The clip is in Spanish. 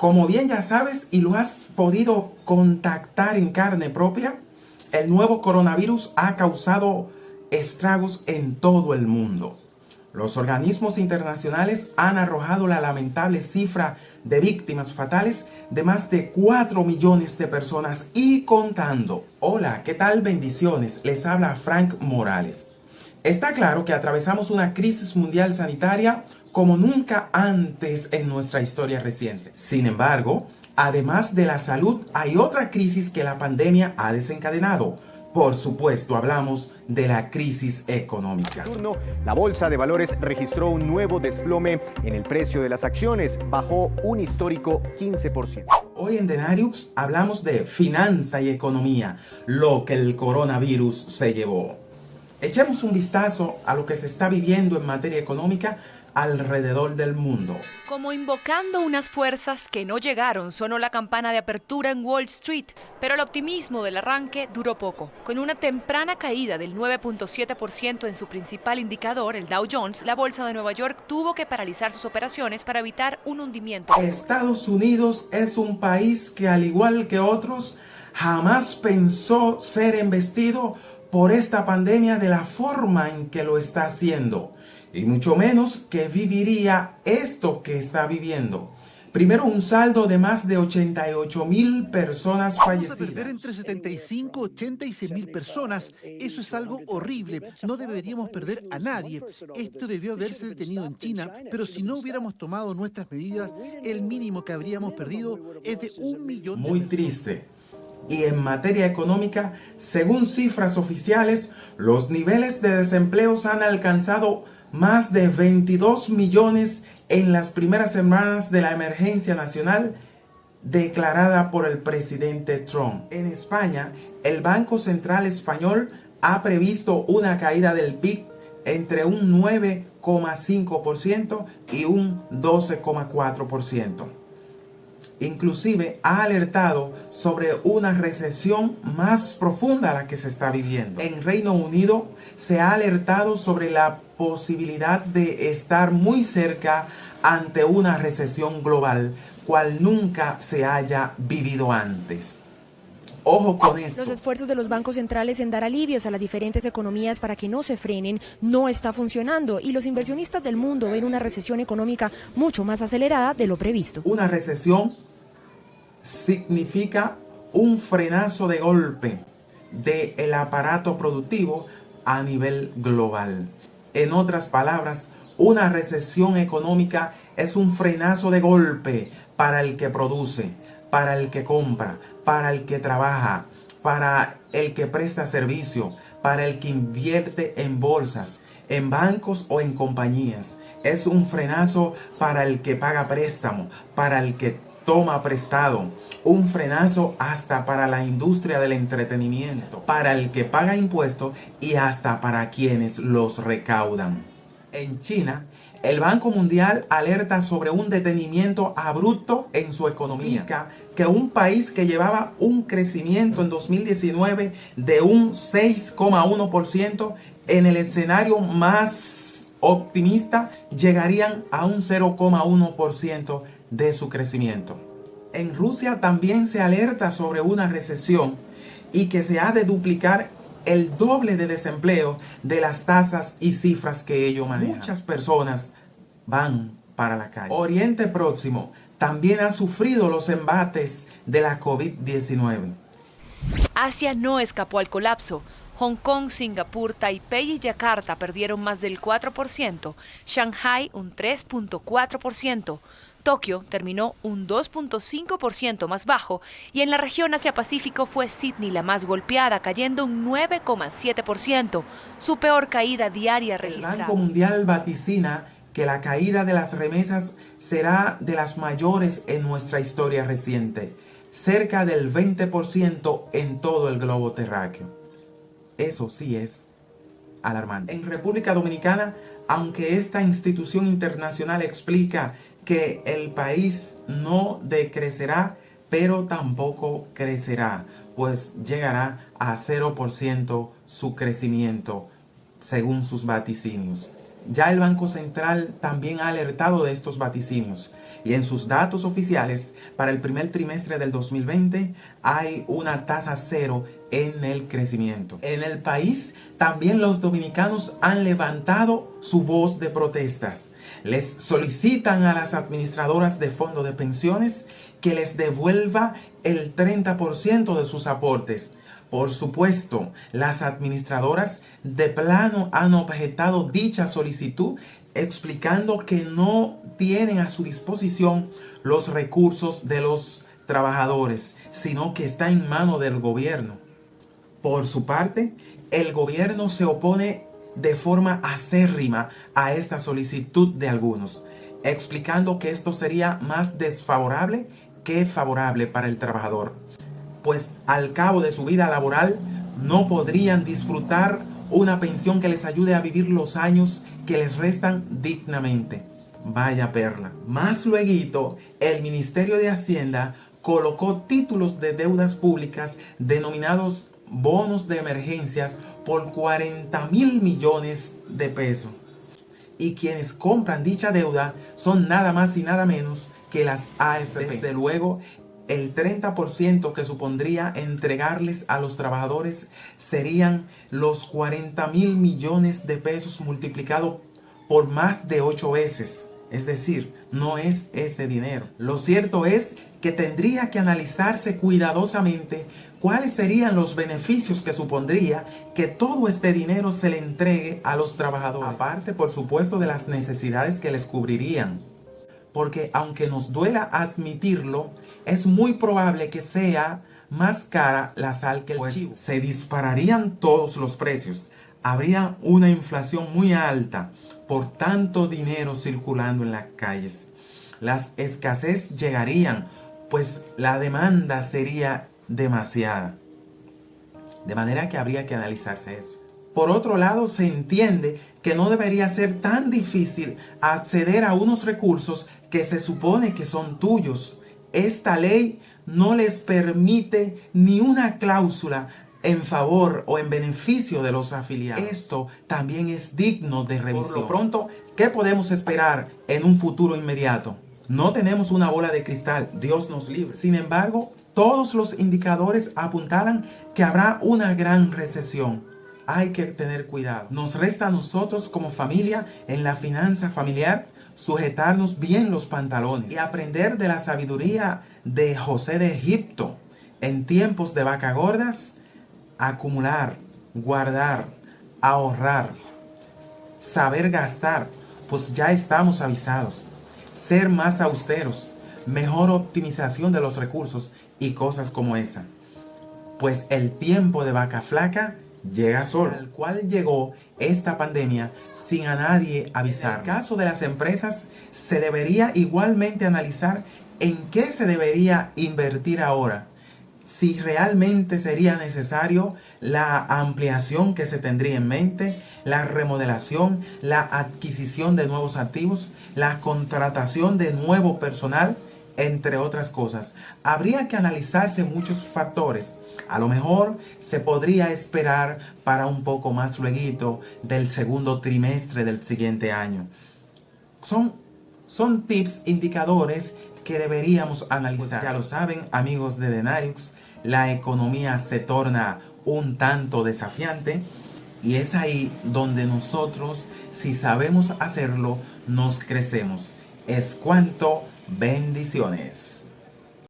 Como bien ya sabes y lo has podido contactar en carne propia, el nuevo coronavirus ha causado estragos en todo el mundo. Los organismos internacionales han arrojado la lamentable cifra de víctimas fatales de más de 4 millones de personas y contando. Hola, ¿qué tal? Bendiciones. Les habla Frank Morales. Está claro que atravesamos una crisis mundial sanitaria como nunca antes en nuestra historia reciente. Sin embargo, además de la salud, hay otra crisis que la pandemia ha desencadenado. Por supuesto, hablamos de la crisis económica. La bolsa de valores registró un nuevo desplome en el precio de las acciones, bajó un histórico 15%. Hoy en Denarius hablamos de finanza y economía, lo que el coronavirus se llevó. Echemos un vistazo a lo que se está viviendo en materia económica alrededor del mundo. Como invocando unas fuerzas que no llegaron, sonó la campana de apertura en Wall Street, pero el optimismo del arranque duró poco. Con una temprana caída del 9.7% en su principal indicador, el Dow Jones, la bolsa de Nueva York tuvo que paralizar sus operaciones para evitar un hundimiento. Estados Unidos es un país que, al igual que otros, jamás pensó ser embestido por esta pandemia de la forma en que lo está haciendo, y mucho menos que viviría esto que está viviendo. Primero, un saldo de más de 88.000 personas fallecidas. Vamos a perder entre 75, 80 y 100.000 personas. Eso es algo horrible. No deberíamos perder a nadie. Esto debió haberse detenido en China, pero si no hubiéramos tomado nuestras medidas, el mínimo que habríamos perdido es de 1 millón. Muy triste. Y en materia económica, según cifras oficiales, los niveles de desempleo han alcanzado más de 22 millones en las primeras semanas de la emergencia nacional declarada por el presidente Trump. En España, el Banco Central Español ha previsto una caída del PIB entre un 9,5% y un 12,4%. Inclusive ha alertado sobre una recesión más profunda a la que se está viviendo. En Reino Unido se ha alertado sobre la posibilidad de estar muy cerca ante una recesión global, cual nunca se haya vivido antes. Ojo con esto. Los esfuerzos de los bancos centrales en dar alivios a las diferentes economías para que no se frenen no está funcionando y los inversionistas del mundo ven una recesión económica mucho más acelerada de lo previsto. Una recesión significa un frenazo de golpe del aparato productivo a nivel global. En otras palabras, una recesión económica es un frenazo de golpe para el que produce, para el que compra, para el que trabaja, para el que presta servicio, para el que invierte en bolsas, en bancos o en compañías. Es un frenazo para el que paga préstamo, para el que toma prestado, un frenazo hasta para la industria del entretenimiento, para el que paga impuestos y hasta para quienes los recaudan. En China, el Banco Mundial alerta sobre un detenimiento abrupto en su economía, que un país que llevaba un crecimiento en 2019 de un 6,1%, en el escenario más optimista llegarían a un 0,1% de su crecimiento. En Rusia también se alerta sobre una recesión y que se ha de duplicar el doble de desempleo de las tasas y cifras que ello maneja. Muchas personas van para la calle. Oriente Próximo también ha sufrido los embates de la COVID-19. Asia no escapó al colapso. Hong Kong, Singapur, Taipei y Yakarta perdieron más del 4%, Shanghai un 3.4%, Tokio terminó un 2.5% más bajo y en la región Asia-Pacífico fue Sydney la más golpeada, cayendo un 9,7%, su peor caída diaria registrada. El Banco Mundial vaticina que la caída de las remesas será de las mayores en nuestra historia reciente, cerca del 20% en todo el globo terráqueo. Eso sí es alarmante. En República Dominicana, aunque esta institución internacional explica que el país no decrecerá, pero tampoco crecerá, pues llegará a 0% su crecimiento, según sus vaticinios. Ya el Banco Central también ha alertado de estos vaticinios y en sus datos oficiales para el primer trimestre del 2020 hay una tasa cero en el crecimiento. En el país también los dominicanos han levantado su voz de protestas. Les solicitan a las administradoras de fondos de pensiones que les devuelva el 30% de sus aportes. Por supuesto, las administradoras de plano han objetado dicha solicitud, explicando que no tienen a su disposición los recursos de los trabajadores, sino que está en manos del gobierno. Por su parte, el gobierno se opone de forma acérrima a esta solicitud de algunos, explicando que esto sería más desfavorable que favorable para el trabajador, pues al cabo de su vida laboral no podrían disfrutar una pensión que les ayude a vivir los años que les restan dignamente. Vaya perla. Más lueguito, el Ministerio de Hacienda colocó títulos de deudas públicas denominados bonos de emergencias por 40.000 millones de pesos. Y quienes compran dicha deuda son nada más y nada menos que las AFP. Desde luego, el 30% que supondría entregarles a los trabajadores serían los 40.000 millones de pesos multiplicado por más de 8 veces. Es decir, no es ese dinero. Lo cierto es que tendría que analizarse cuidadosamente cuáles serían los beneficios que supondría que todo este dinero se le entregue a los trabajadores. Aparte, por supuesto, de las necesidades que les cubrirían. Porque aunque nos duela admitirlo, es muy probable que sea más cara la sal que el chivo. Se dispararían todos los precios. Habría una inflación muy alta por tanto dinero circulando en las calles. Las escasez llegarían, pues la demanda sería demasiada. De manera que habría que analizarse eso. Por otro lado, se entiende que no debería ser tan difícil acceder a unos recursos que se supone que son tuyos. Esta ley no les permite ni una cláusula en favor o en beneficio de los afiliados. Esto también es digno de revisión. Por lo pronto, ¿qué podemos esperar en un futuro inmediato? No tenemos una bola de cristal, Dios nos libre. Sin embargo, todos los indicadores apuntaran que habrá una gran recesión. Hay que tener cuidado. Nos resta a nosotros como familia en la finanza familiar sujetarnos bien los pantalones y aprender de la sabiduría de José de Egipto. En tiempos de vacas gordas, acumular, guardar, ahorrar, saber gastar, pues ya estamos avisados. Ser más austeros, mejor optimización de los recursos y cosas como esa. Pues el tiempo de vaca flaca llega solo, al cual llegó esta pandemia sin a nadie avisar. En el caso de las empresas, se debería igualmente analizar en qué se debería invertir ahora. Si realmente sería necesario la ampliación que se tendría en mente, la remodelación, la adquisición de nuevos activos, la contratación de nuevo personal, entre otras cosas. Habría que analizarse muchos factores. A lo mejor se podría esperar para un poco más luego del segundo trimestre del siguiente año. Son tips, indicadores que deberíamos analizar. Pues ya lo saben, amigos de Denariux, la economía se torna un tanto desafiante y es ahí donde nosotros, si sabemos hacerlo, nos crecemos. Es cuanto. Bendiciones.